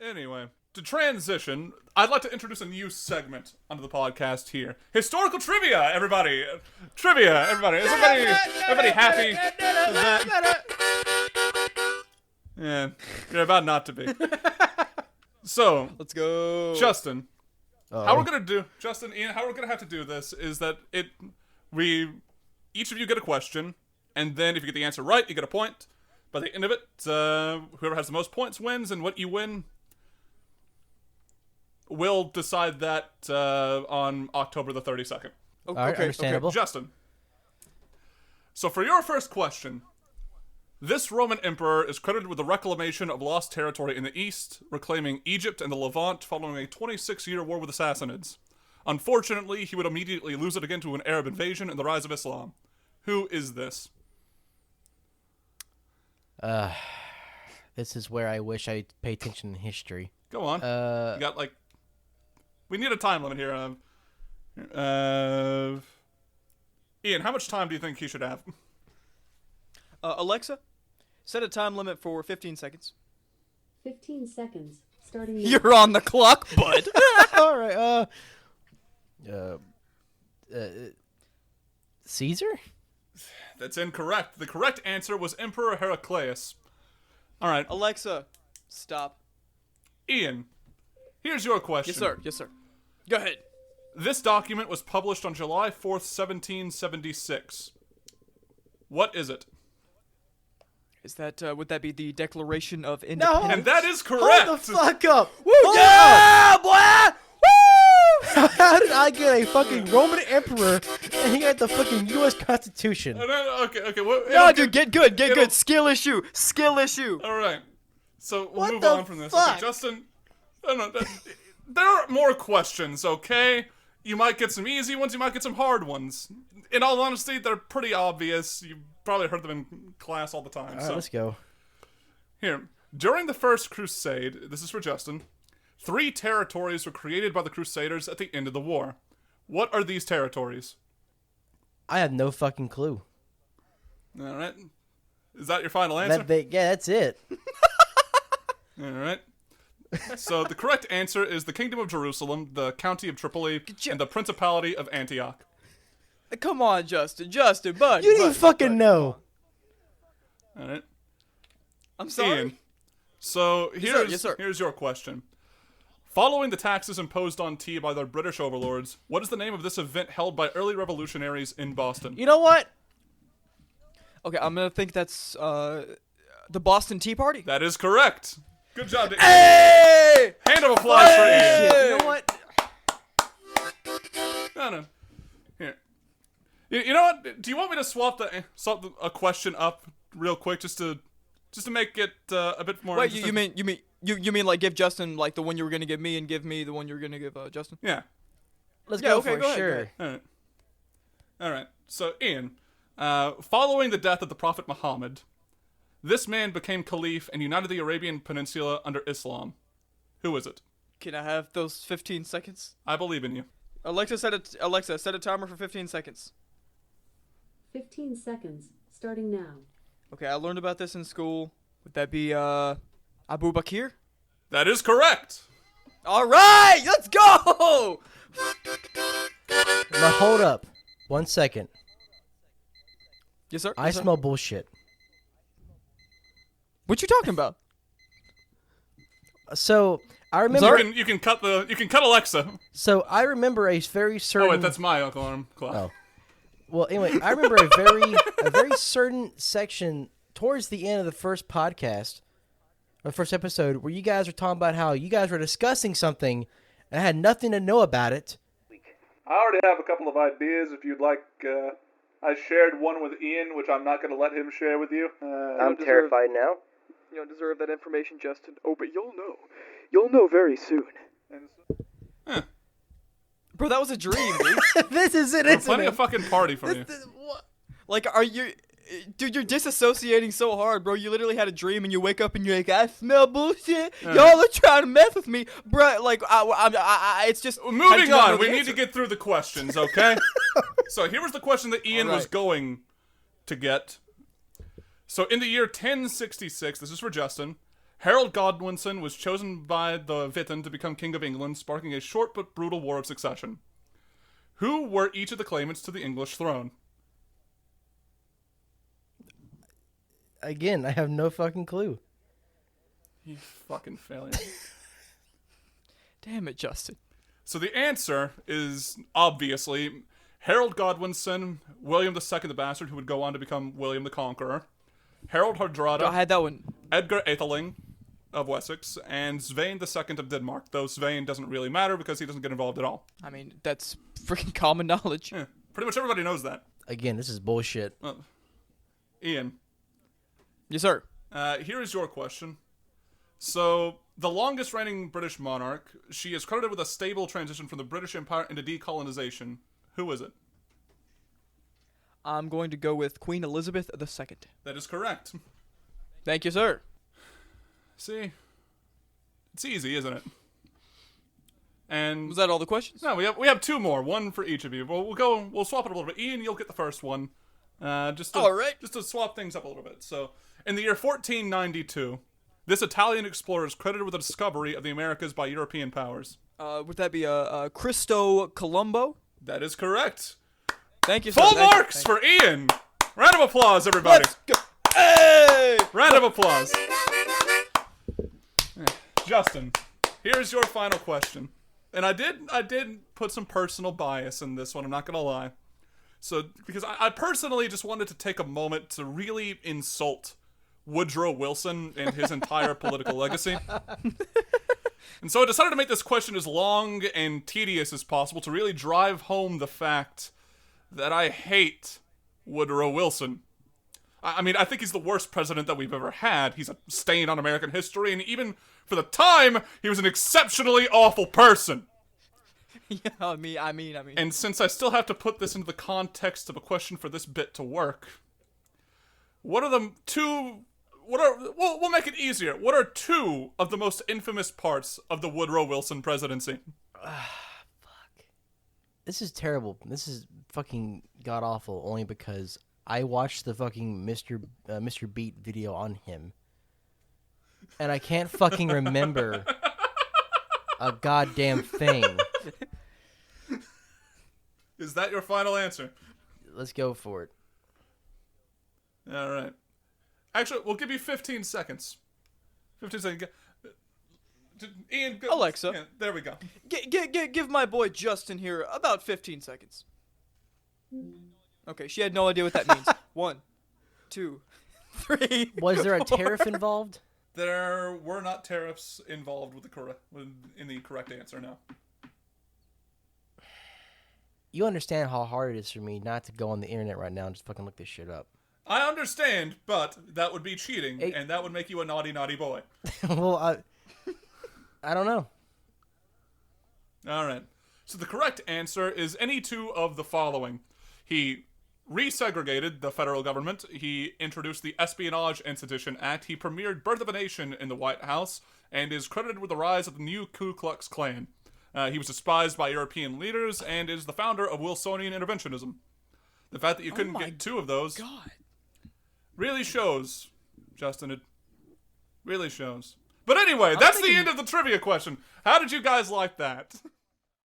Anyway, to transition, I'd like to introduce a new segment onto the podcast here. Historical trivia, everybody! Trivia, everybody! Is everybody happy with that? Yeah, you're about not to be. So, let's go. Justin, how we're gonna do, Ian, how we're gonna have to do this is that each of you get a question, and then if you get the answer right, you get a point. By the end of it, whoever has the most points wins, and what you win, we'll decide that on October the 32nd. All right, understandable. Okay. Justin. So for your first question, this Roman emperor is credited with the reclamation of lost territory in the east, reclaiming Egypt and the Levant following a 26-year war with the Sassanids. Unfortunately, he would immediately lose it again to an Arab invasion and the rise of Islam. Who is this? This is where I wish I pay attention in history. Go on. You got we need a time limit here. Ian, how much time do you think he should have? Alexa, set a time limit for 15 seconds. 15 seconds, starting now. You're on the clock, bud. All right. Caesar? That's incorrect. The correct answer was Emperor Heraclius. All right. Alexa, stop. Ian, here's your question. Yes, sir. Yes, sir. Go ahead. This document was published on July 4th, 1776. What is it? Is that, would that be the Declaration of Independence? And that is correct! Hold the fuck up! Woo! Yeah, boy! Woo! How did I get a fucking Roman emperor and he got the fucking U.S. Constitution? Okay. Well, no, dude, get good. Skill issue. All right. So we'll What move the on from this. fuck? Okay, Justin, I don't know, there are more questions, okay? You might get some easy ones, you might get some hard ones. In all honesty, they're pretty obvious. You've probably heard them in class all the time. All right, let's go. Here, during the First Crusade, this is for Justin, 3 territories were created by the Crusaders at the end of the war. What are these territories? I have no fucking clue. All right. Is that your final answer? Yeah, that's it. All right. So the correct answer is the Kingdom of Jerusalem, the County of Tripoli, and the Principality of Antioch. Come on, Justin, bud. You didn't fucking know. All right. I'm sorry. Ian, so here's your question. Following the taxes imposed on tea by their British overlords, what is the name of this event held by early revolutionaries in Boston? You know what? Okay, I'm gonna think that's the Boston Tea Party. That is correct. Good job, Ian. Hey! Hand of applause for Ian. You know what? No. Here. You know what? Do you want me to swap a question up real quick just to make it a bit more? Wait, interesting? you mean like give Justin like the one you were gonna give me and give me the one you were gonna give Justin? Yeah. Let's go for it, go ahead, sure. go ahead. All right. So, Ian, following the death of the Prophet Muhammad, this man became caliph and united the Arabian Peninsula under Islam. Who is it? Can I have those 15 seconds? I believe in you. Alexa, set a timer for 15 seconds. 15 seconds, starting now. Okay, I learned about this in school. Would that be Abu Bakr? That is correct. All right, let's go. Now hold up. 1 second. Yes, sir. I smell bullshit. What you talking about? So I remember. You can cut Alexa. So I remember a very certain. Oh wait, that's my alarm clock. Oh. Well, anyway, I remember a very certain section towards the end of the first podcast, or the first episode, where you guys were talking about how you guys were discussing something and I had nothing to know about it. I already have a couple of ideas if you'd like. I shared one with Ian, which I'm not going to let him share with you. I'm terrified now. You don't deserve that information, Justin. Oh, but you'll know. You'll know very soon. Bro, that was a dream, dude. This is it, We're isn't planning it? a fucking party for you. Like, are you... Dude, you're disassociating so hard, bro. You literally had a dream and you wake up and you're like, I smell bullshit. Y'all are trying to mess with me. Bro, like, it's just... Moving on, we need to get through the questions, okay? So here was the question that Ian was going to get. So in the year 1066, this is for Justin, Harold Godwinson was chosen by the Witan to become King of England, sparking a short but brutal war of succession. Who were each of the claimants to the English throne? Again, I have no fucking clue. You fucking failure. Damn it, Justin. So the answer is obviously Harold Godwinson, William II the Bastard, who would go on to become William the Conqueror, Harold Hardrada, I had that one. Edgar Atheling of Wessex, and Svein II of Denmark, though Svein doesn't really matter because he doesn't get involved at all. I mean, that's freaking common knowledge. Yeah, pretty much everybody knows that. Again, this is bullshit. Ian, Yes, sir. here is your question. So, the longest reigning British monarch, she is credited with a stable transition from the British Empire into decolonization. Who is it? I'm going to go with Queen Elizabeth II. That is correct. Thank you, sir. See? It's easy, isn't it? And Was that all the questions? no, we have two more, one for each of you. We'll swap it a little bit. Ian, you'll get the first one. Just to swap things up a little bit. So, in the year 1492, this Italian explorer is credited with the discovery of the Americas by European powers. Would that be Cristo Colombo? That is correct. Thank you, sir. Full marks for Ian. Round of applause, everybody. Let's go. Hey! Round of applause. Justin, here's your final question. And I did put some personal bias in this one, I'm not gonna lie. So, because I personally just wanted to take a moment to really insult Woodrow Wilson and his entire political legacy. And so I decided to make this question as long and tedious as possible to really drive home the fact that I hate Woodrow Wilson. I mean, I think he's the worst president that we've ever had. He's a stain on American history, and even for the time, he was an exceptionally awful person. Yeah, I mean. And since I still have to put this into the context of a question for this bit to work, what are the two... We'll make it easier. What are two of the most infamous parts of the Woodrow Wilson presidency? Fuck. This is terrible. This is fucking god awful. Only because I watched the fucking Mr. Beat video on him, and I can't fucking remember a goddamn thing. Is that your final answer? Let's go for it. All right. Actually, we'll give you 15 seconds. 15 seconds. Ian, go. Alexa. Yeah, there we go. Give my boy Justin here about 15 seconds. Okay, she had no idea what that means. 1, 2, 3. Was there a 4. tariff involved? There were not tariffs involved in the correct answer, no. You understand how hard it is for me not to go on the internet right now and just fucking look this shit up. I understand, but that would be cheating, and that would make you a naughty, naughty boy. Well, I don't know. All right. So the correct answer is any two of the following. He resegregated the federal government. He introduced the Espionage and Sedition Act. He premiered Birth of a Nation in the White House, and is credited with the rise of the new Ku Klux Klan. He was despised by European leaders, and is the founder of Wilsonian interventionism. The fact that you couldn't get two of those really shows, Justin. It really shows. But anyway, that's the end of the trivia question. How did you guys like that?